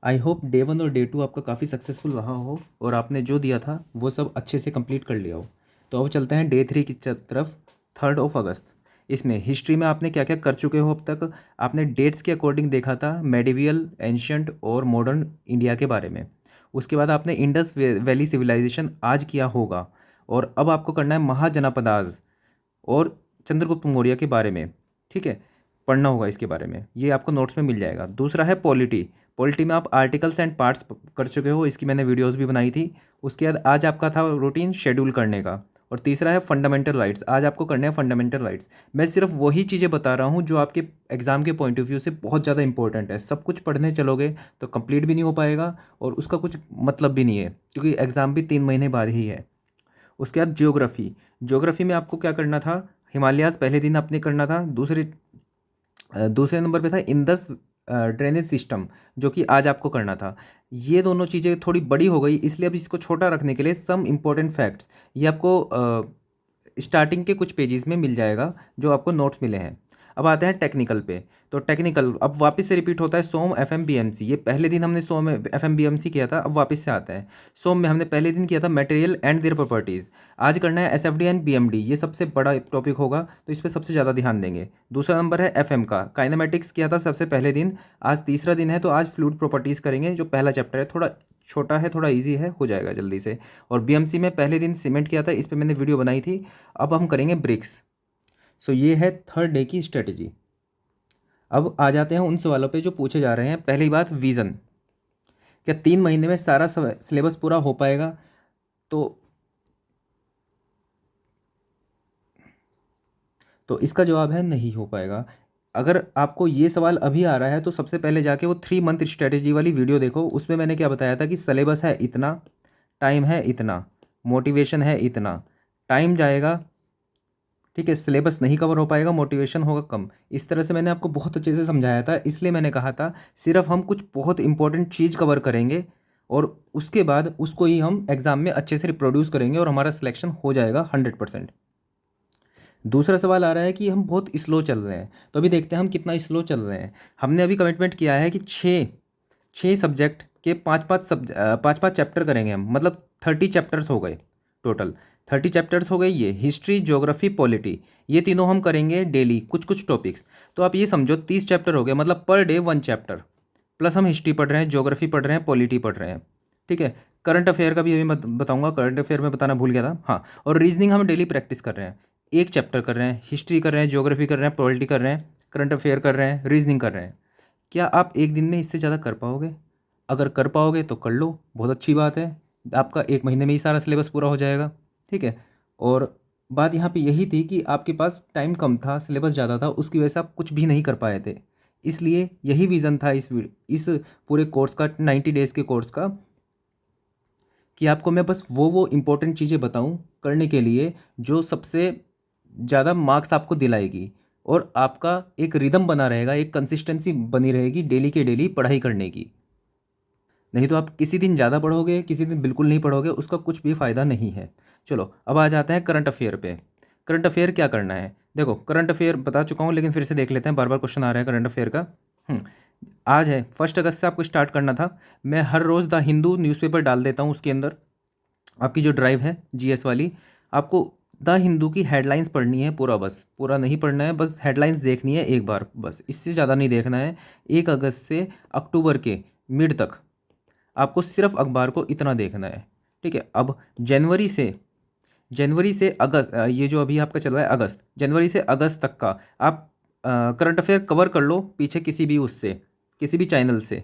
I hope day 1 और day 2 आपका काफ़ी सक्सेसफुल रहा हो और आपने जो दिया था वो सब अच्छे से कंप्लीट कर लिया हो। तो अब चलते हैं डे 3 की तरफ, 3 अगस्त। इसमें हिस्ट्री में आपने क्या क्या कर चुके हो अब तक। आपने डेट्स के अकॉर्डिंग देखा था मेडिवियल, एंशियंट और मॉडर्न इंडिया के बारे में। उसके बाद आपने इंडस वैली सिविलाइजेशन आज किया होगा, और अब आपको करना है महाजनापदाज और चंद्रगुप्त मौर्य के बारे में। ठीक है, पढ़ना होगा इसके बारे में, ये आपको नोट्स में मिल जाएगा। दूसरा है पॉलिटी। पॉलिटी में आप आर्टिकल्स एंड पार्ट्स कर चुके हो, इसकी मैंने वीडियोस भी बनाई थी। उसके बाद आज आपका था रूटीन शेड्यूल करने का। और तीसरा है फंडामेंटल राइट्स, आज आपको करने हैं फंडामेंटल राइट्स। मैं सिर्फ वही चीज़ें बता रहा हूँ जो आपके एग्ज़ाम के पॉइंट ऑफ व्यू से बहुत ज़्यादा इंपॉर्टेंट है। सब कुछ पढ़ने चलोगे तो कंप्लीट भी नहीं हो पाएगा और उसका कुछ मतलब भी नहीं है, क्योंकि एग्ज़ाम भी 3 महीने बाद ही है। उसके बाद ज्योग्राफी। ज्योग्राफी में आपको क्या करना था, हिमालयाज़ पहले दिन आपने करना था। दूसरे नंबर पे था इंडस ड्रेनेज सिस्टम, जो कि आज आपको करना था। ये दोनों चीज़ें थोड़ी बड़ी हो गई, इसलिए अब इसको छोटा रखने के लिए सम इम्पोर्टेंट फैक्ट्स ये आपको स्टार्टिंग के कुछ पेजेस में मिल जाएगा जो आपको नोट्स मिले हैं। अब आते हैं टेक्निकल पे। तो टेक्निकल अब वापस से रिपीट होता है। सोम एफएमबीएमसी, ये पहले दिन हमने सोम एफएमबीएमसी किया था, अब वापस से आता है। सोम में हमने पहले दिन किया था मटेरियल एंड देयर प्रॉपर्टीज़। आज करना है एसएफडी एंड बीएमडी, ये सबसे बड़ा टॉपिक होगा तो इस पर सबसे ज़्यादा ध्यान देंगे। दूसरा नंबर है एफएम का, काइनेमेटिक्स किया था सबसे पहले दिन। आज तीसरा दिन है तो आज फ्लूइड प्रॉपर्टीज़ करेंगे, जो पहला चैप्टर है, थोड़ा छोटा है, थोड़ा इजी है, हो जाएगा जल्दी से। और बीएमसी में पहले दिन सीमेंट किया था, इस पर मैंने वीडियो बनाई थी। अब हम करेंगे ब्रिक्स। सो ये है 3rd डे की स्ट्रेटजी। अब आ जाते हैं उन सवालों पे जो पूछे जा रहे हैं। पहली बात, विज़न। क्या 3 महीने में सारा सिलेबस पूरा हो पाएगा? तो इसका जवाब है नहीं हो पाएगा। अगर आपको ये सवाल अभी आ रहा है तो सबसे पहले जाके वो 3 मंथ स्ट्रेटेजी वाली वीडियो देखो। उसमें मैंने क्या बताया था कि सिलेबस है इतना, टाइम है इतना, मोटिवेशन है इतना। टाइम जाएगा, ठीक है, सिलेबस नहीं कवर हो पाएगा, मोटिवेशन होगा कम। इस तरह से मैंने आपको बहुत अच्छे से समझाया था। इसलिए मैंने कहा था सिर्फ हम कुछ बहुत इंपॉर्टेंट चीज़ कवर करेंगे और उसके बाद उसको ही हम एग्ज़ाम में अच्छे से रिप्रोड्यूस करेंगे और हमारा सिलेक्शन हो जाएगा 100%। दूसरा सवाल आ रहा है कि हम बहुत स्लो चल रहे हैं, तो अभी देखते हैं हम कितना स्लो चल रहे हैं। हमने अभी कमिटमेंट किया है कि छः छः सब्जेक्ट के पाँच पाँच चैप्टर करेंगे हम, मतलब 30 चैप्टर्स हो गए टोटल। 30 चैप्टर्स हो गए, ये हिस्ट्री, ज्योग्राफी, पॉलिटी, ये तीनों हम करेंगे डेली कुछ कुछ टॉपिक्स। तो आप ये समझो 30 चैप्टर हो गए, मतलब पर डे 1 चैप्टर। प्लस हम हिस्ट्री पढ़ रहे हैं, ज्योग्राफी पढ़ रहे हैं, पॉलिटी पढ़ रहे हैं। ठीक है, करंट अफेयर का भी अभी मैं बताऊंगा, करंट अफेयर में बताना भूल गया था। हाँ, और रीजनिंग हम डेली प्रैक्टिस कर रहे हैं। एक चैप्टर कर रहे हैं, हिस्ट्री कर रहे हैं, ज्योग्राफी कर रहे हैं, पॉलिटी कर रहे हैं, करंट अफेयर कर रहे हैं, रीजनिंग कर रहे हैं। क्या आप एक दिन में इससे ज़्यादा कर पाओगे? अगर कर पाओगे तो कर लो, बहुत अच्छी बात है। आपका 1 महीने में ही सारा सिलेबस पूरा हो जाएगा। ठीक है, और बात यहाँ पे यही थी कि आपके पास टाइम कम था, सिलेबस ज़्यादा था, उसकी वजह से आप कुछ भी नहीं कर पाए थे। इसलिए यही विज़न था इस पूरे कोर्स का, 90 डेज़ के कोर्स का, कि आपको मैं बस वो इम्पोर्टेंट चीज़ें बताऊं करने के लिए जो सबसे ज़्यादा मार्क्स आपको दिलाएगी और आपका एक रिदम बना रहेगा, एक कंसिस्टेंसी बनी रहेगी डेली के डेली पढ़ाई करने की। नहीं तो आप किसी दिन ज़्यादा पढ़ोगे, किसी दिन बिल्कुल नहीं पढ़ोगे, उसका कुछ भी फ़ायदा नहीं है। चलो अब आ जाते हैं करंट अफेयर पे। करंट अफेयर क्या करना है? देखो, करंट अफेयर बता चुका हूँ लेकिन फिर से देख लेते हैं, बार बार क्वेश्चन आ रहा है करंट अफेयर का। आज है 1 अगस्त से आपको स्टार्ट करना था। मैं हर रोज़ द हिंदू न्यूज़पेपर डाल देता हूँ, उसके अंदर आपकी जो ड्राइव है जीएस वाली, आपको द हिंदू की हेडलाइंस पढ़नी है पूरा, बस पूरा नहीं पढ़ना है, बस हेडलाइंस देखनी है एक बार, बस इससे ज़्यादा नहीं देखना है। 1 अगस्त से अक्टूबर के मिड तक आपको सिर्फ अखबार को इतना देखना है। ठीक है, अब जनवरी से अगस्त, ये जो अभी आपका चल रहा है अगस्त, जनवरी से अगस्त तक का आप करंट अफेयर कवर कर लो पीछे किसी भी उससे, किसी भी चैनल से।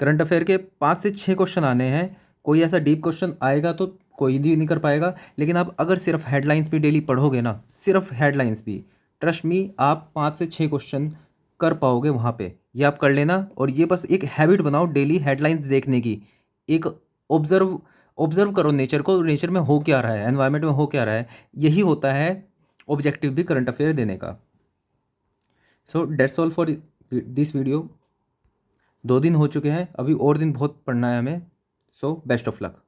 करंट अफेयर के 5 से 6 क्वेश्चन आने हैं। कोई ऐसा डीप क्वेश्चन आएगा तो कोई भी नहीं कर पाएगा, लेकिन आप अगर सिर्फ हेडलाइंस भी डेली पढ़ोगे ना, सिर्फ हेडलाइंस भी, ट्रस्ट मी, आप 5 से 6 क्वेश्चन कर पाओगे वहाँ पे। ये आप कर लेना, और ये बस एक हैबिट बनाओ डेली हेडलाइंस देखने की। एक ऑब्जर्व ऑब्जर्व करो नेचर को, नेचर में हो क्या रहा है, एनवायरनमेंट में हो क्या रहा है। यही होता है ऑब्जेक्टिव भी करंट अफेयर देने का। So that's all for this video. 2 दिन हो चुके हैं, अभी और दिन बहुत पढ़ना है हमें। So best of luck.